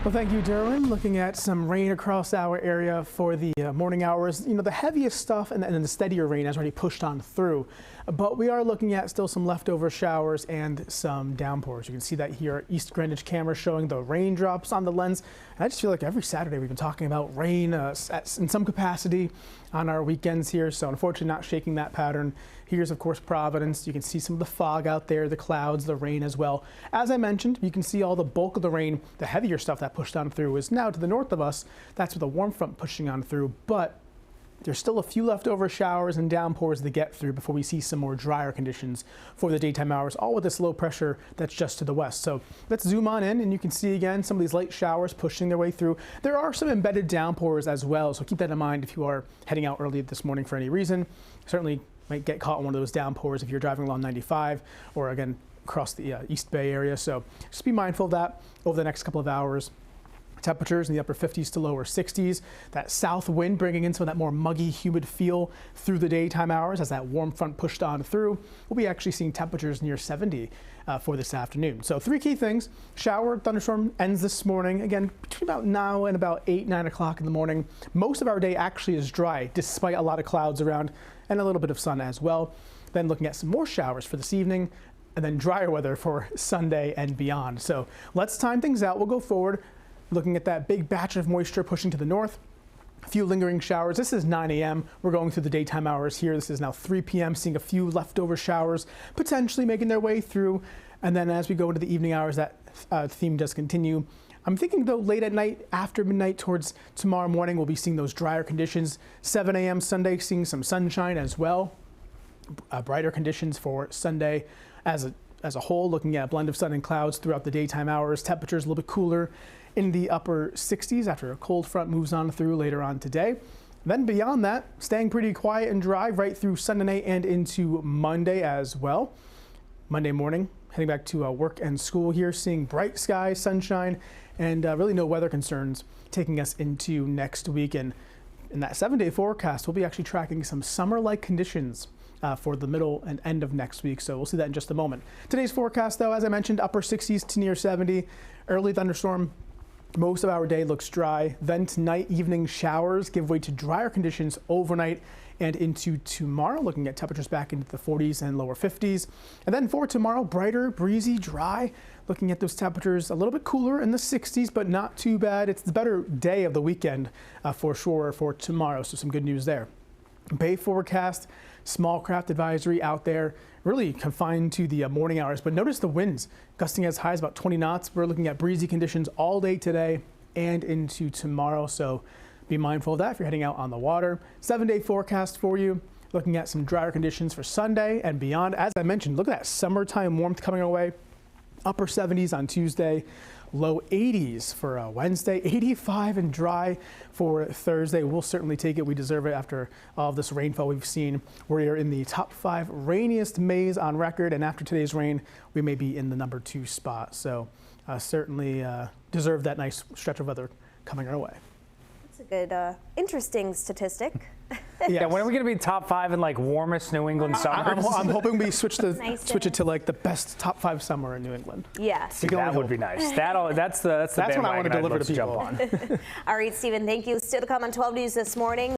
Well, thank you, Derwin. Looking at some rain across our area for the morning hours. You know, the heaviest stuff and the steadier rain has already pushed on through. But we are looking at still some leftover showers and some downpours. You can see that here. East Greenwich camera showing the raindrops on the lens. And I just feel like every Saturday we've been talking about rain in some capacity on our weekends here. So unfortunately not shaking that pattern. Here's, of course, Providence. You can see some of the fog out there, the clouds, the rain as well. As I mentioned, you can see all the bulk of the rain, the heavier stuff that pushed on through is now to the north of us. That's with a warm front pushing on through. But there's still a few leftover showers and downpours to get through before we see some more drier conditions for the daytime hours, all with this low pressure that's just to the west. So let's zoom on in and you can see again some of these light showers pushing their way through. There are some embedded downpours as well, so keep that in mind if you are heading out early this morning for any reason. Certainly might get caught in one of those downpours if you're driving along 95 or again across the East Bay area. So just be mindful of that over the next couple of hours. Temperatures in the upper 50s to lower 60s. That south wind bringing in some of that more muggy, humid feel through the daytime hours as that warm front pushed on through. We'll be actually seeing temperatures near 70 for this afternoon. So three key things. Shower, thunderstorm ends this morning. Again, between about now and about 8, 9 o'clock in the morning. Most of our day actually is dry despite a lot of clouds around and a little bit of sun as well. Then looking at some more showers for this evening and then drier weather for Sunday and beyond. So let's time things out. We'll go forward. Looking at that big batch of moisture pushing to the north. A few lingering showers. This is 9 a.m. We're going through the daytime hours here. This is now 3 p.m. Seeing a few leftover showers potentially making their way through. And then as we go into the evening hours, that theme does continue. I'm thinking though late at night, after midnight towards tomorrow morning, we'll be seeing those drier conditions. 7 a.m. Sunday, seeing some sunshine as well. Brighter conditions for Sunday as a whole, looking at a blend of sun and clouds throughout the daytime hours. Temperatures a little bit cooler in the upper 60s after a cold front moves on through later on today. Then beyond that, staying pretty quiet and dry right through Sunday night and into Monday as well. Monday morning, heading back to work and school here, seeing bright skies, sunshine, and really no weather concerns taking us into next week. And in that 7-day forecast, we'll be actually tracking some summer-like conditions for the middle and end of next week. So we'll see that in just a moment. Today's forecast, though, as I mentioned, upper 60s to near 70. Early thunderstorm. Most of our day looks dry. Then tonight, evening showers give way to drier conditions overnight and into tomorrow, looking at temperatures back into the 40s and lower 50s. And then for tomorrow, brighter, breezy, dry. Looking at those temperatures a little bit cooler in the 60s, but not too bad. It's the better day of the weekend for sure for tomorrow. So some good news there. Bay forecast, small craft advisory out there, really confined to the morning hours. But notice the winds gusting as high as about 20 knots. We're looking at breezy conditions all day today and into tomorrow. So be mindful of that if you're heading out on the water. 7-day forecast for you. Looking at some drier conditions for Sunday and beyond. As I mentioned, look at that summertime warmth coming our way. Upper 70s on Tuesday, low 80s for Wednesday, 85 and dry for Thursday. We'll certainly take it. We deserve it after all of this rainfall we've seen. We're in the top 5 rainiest Mays on record, and after today's rain, we may be in the number 2 spot. So certainly deserve that nice stretch of weather coming our way. That's a good, interesting statistic. Yeah, when are we going to be top 5 in like warmest New England summers? I'm hoping we switch it to like the best top 5 summer in New England. Yes. That would be nice. That's the what I want to deliver to people. Jump on. All right, Stephen, thank you. Still to come on 12 News this morning.